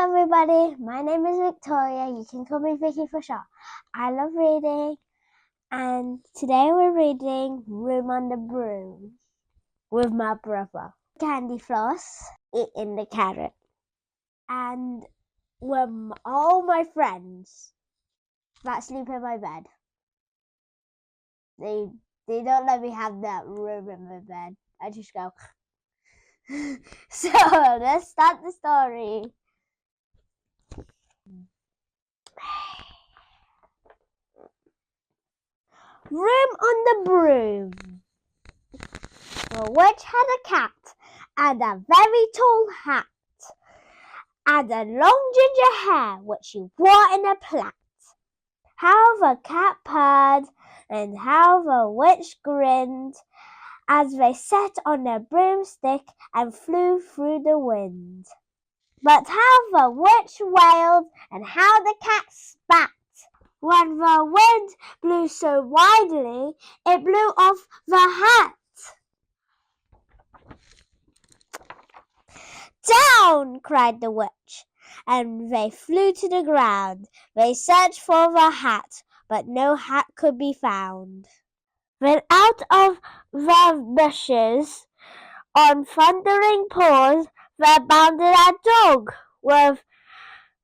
Hello everybody, my name is Victoria. You can call me Vicky for short. I love reading, and today we're reading Room on the Broom with my brother. Candy floss, eating the carrot, and with all my friends that sleep in my bed. They don't let me have that room in my bed. I just go. So let's start the story. Room on the Broom. The witch had a cat and a very tall hat and a long ginger hair which she wore in a plait. How the cat purred and how the witch grinned as they sat on their broomstick and flew through the wind. But how the witch wailed and how the cat spat when the wind blew so wildly it blew off the hat. "Down!" cried the witch, and they flew to the ground. They searched for the hat, but no hat could be found. Then out of the bushes, on thundering paws, there bounded a dog with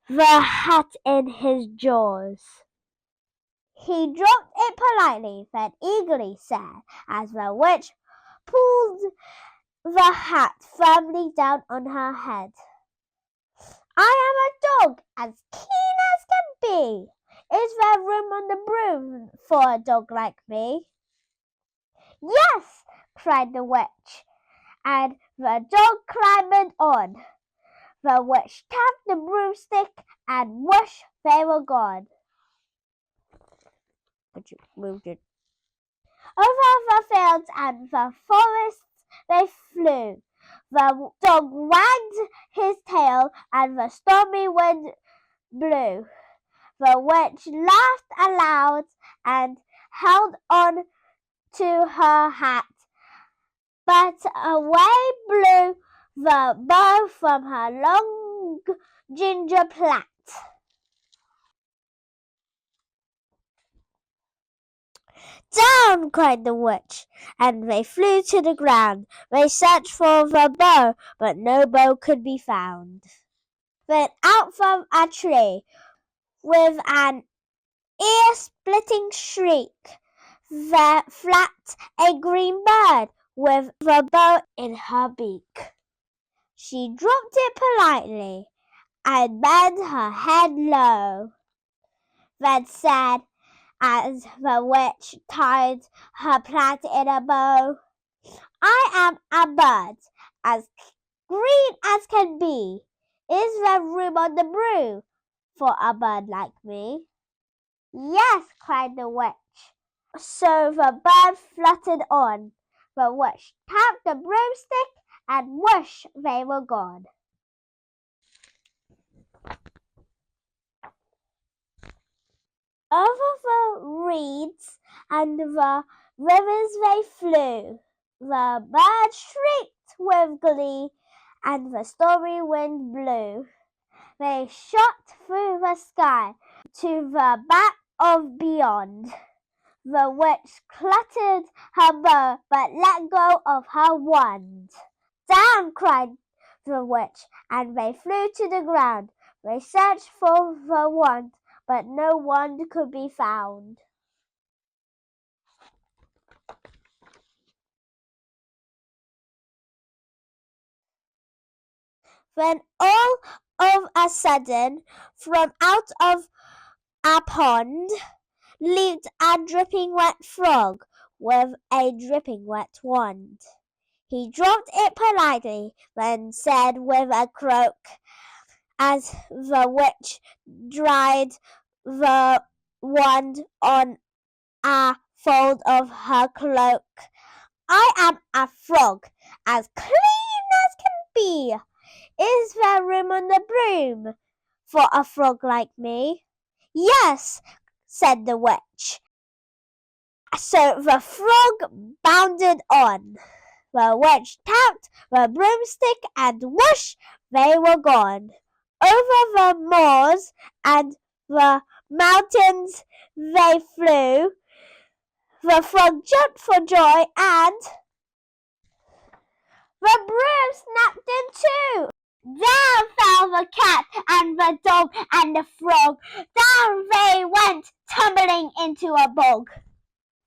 the hat in his jaws. He dropped it politely, then eagerly said, as the witch pulled the hat firmly down on her head, "I am a dog, as keen as can be. Is there room on the broom for a dog like me?" "Yes," cried the witch, and the dog climbed on. The witch tapped the broomstick, and whoosh, they were gone. Moved it. Over the fields and the forests they flew. The dog wagged his tail and the stormy wind blew. The witch laughed aloud and held on to her hat, but away blew the bow from her long ginger plait. "Down!" cried the witch, and they flew to the ground. They searched for the bow, but no bow could be found. Then out from a tree, with an ear-splitting shriek, there flapped a green bird with the bow in her beak. She dropped it politely and bent her head low, then said, as the witch tied her plait in a bow, "I am a bird, as green as can be. Is there room on the broom for a bird like me?" "Yes," cried the witch. So the bird fluttered on. The witch tapped the broomstick, and whoosh, they were gone. Over the reeds and the rivers they flew. The bird shrieked with glee, and the stormy wind blew. They shot through the sky to the back of beyond. The witch cluttered her bow, but let go of her wand. "Down!" cried the witch, and they flew to the ground. They searched for the wand, but no wand could be found. Then all of a sudden, from out of a pond, leaped a dripping wet frog with a dripping wet wand. He dropped it politely, then said with a croak, as the witch dried the wand on a fold of her cloak, "I am a frog, as clean as can be. Is there room on the broom for a frog like me?" "Yes," said the witch. So the frog bounded on. The witch tapped the broomstick, and whoosh, they were gone. Over the moors and the mountains they flew. The frog jumped for joy and the broom snapped in two. Down fell the cat and the dog and the frog. Down they went tumbling into a bog.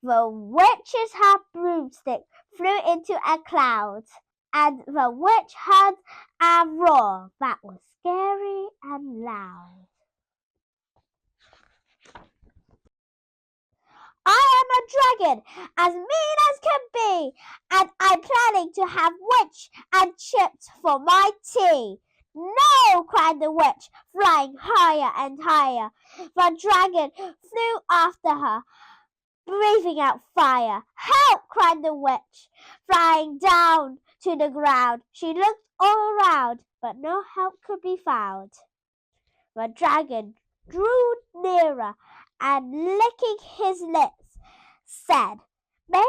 The witch's half broomstick flew into a cloud, and the witch heard a roar that was scary and loud. I am a dragon, as mean as can be, and I'm planning to have witch and chips for my tea. No, cried the witch, flying higher and higher. The dragon flew after her, breathing out fire. Help, cried the witch, flying down to the ground. She looked all around, but no help could be found. The dragon drew nearer and, licking his lips, said, maybe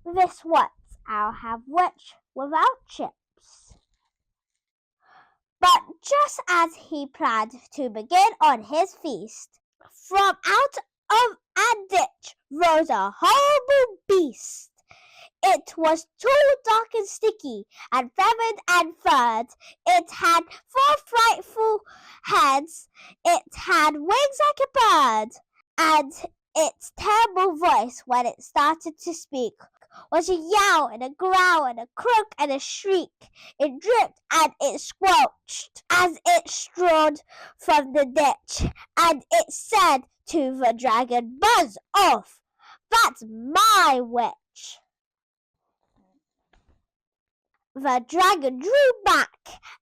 this once I'll have witch without chips. But just as he planned to begin on his feast, from out of a ditch rose a horrible beast. It was tall, dark, and sticky, and feathered and furred. It had 4 frightful heads. It had wings like a bird, and its terrible voice, when it started to speak, was a yowl and a growl and a croak and a shriek. It dripped and it squelched as it strode from the ditch, and it said to the dragon, buzz off, that's my witch. The dragon drew back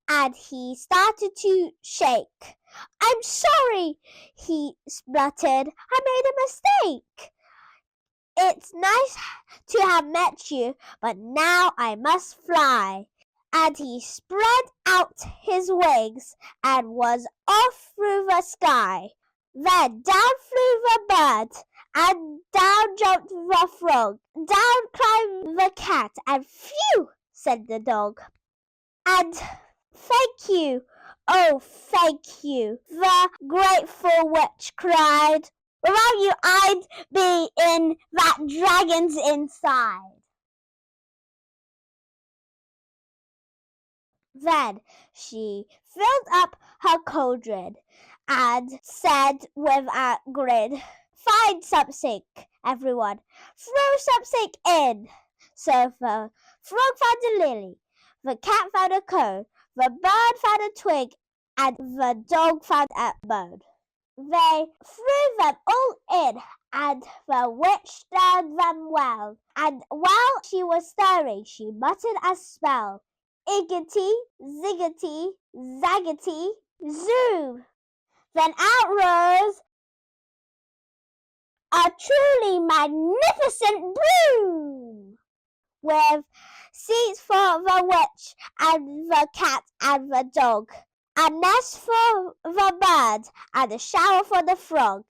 and he started to shake. I'm sorry, he spluttered. I made a mistake. It's nice to have met you, but now I must fly. And he spread out his wings and was off through the sky. Then down flew the bird, and down jumped the frog. Down climbed the cat, and phew, said the dog. And thank you, oh thank you, the grateful witch cried. Without you I'd be in that dragon's inside. Then she filled up her cauldron and said with a grin, find something, everyone, throw something in. So the frog found a lily, the cat found a cone, the bird found a twig, and the dog found a bone. They threw them all in, and the witch stirred them well. And while she was stirring, she muttered a spell. Iggity, ziggity, zaggity, zoo. Then out rose a truly magnificent broom, with seats for the witch and the cat and the dog, a nest for the bird, and a shower for the frog.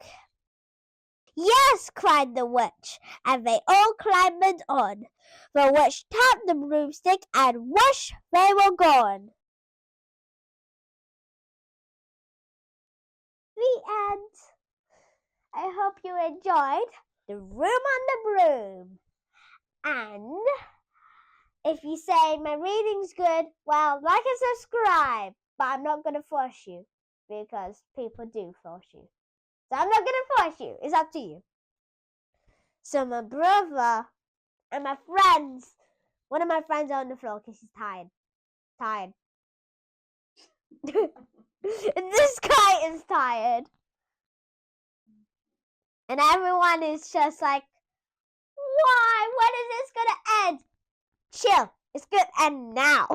Yes, cried the witch, and they all climbed on. The witch tapped the broomstick, and whoosh, they were gone. The end. I hope you enjoyed The Room on the Broom. And if you say my reading's good, well, like and subscribe. But I'm not going to force you, because people do force you. So I'm not going to force you. It's up to you. So my brother and my friends, one of my friends are on the floor because he's tired. This guy is tired. And everyone is just like, why? When is this going to end? Chill. It's going to end now.